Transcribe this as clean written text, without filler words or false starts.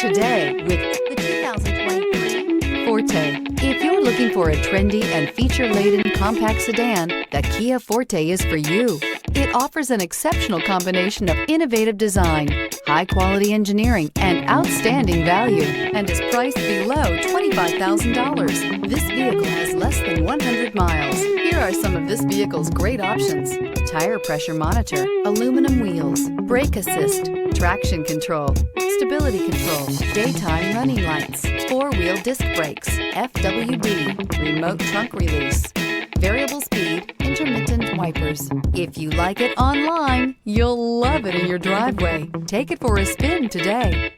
today with the 2023 Forte. If you're looking for a trendy and feature-laden compact sedan, the Kia Forte is for you. It offers an exceptional combination of innovative design, high-quality engineering, and outstanding value, and is priced below $25,000. This vehicle has less than 100 miles. Here are some of this vehicle's great options: tire pressure monitor, aluminum wheels, brake assist, traction control, stability control, daytime running lights, four-wheel disc brakes, FWD, remote trunk release, variable speed, intermittent wipers. If you like it online, you'll love it in your driveway. Take it for a spin today.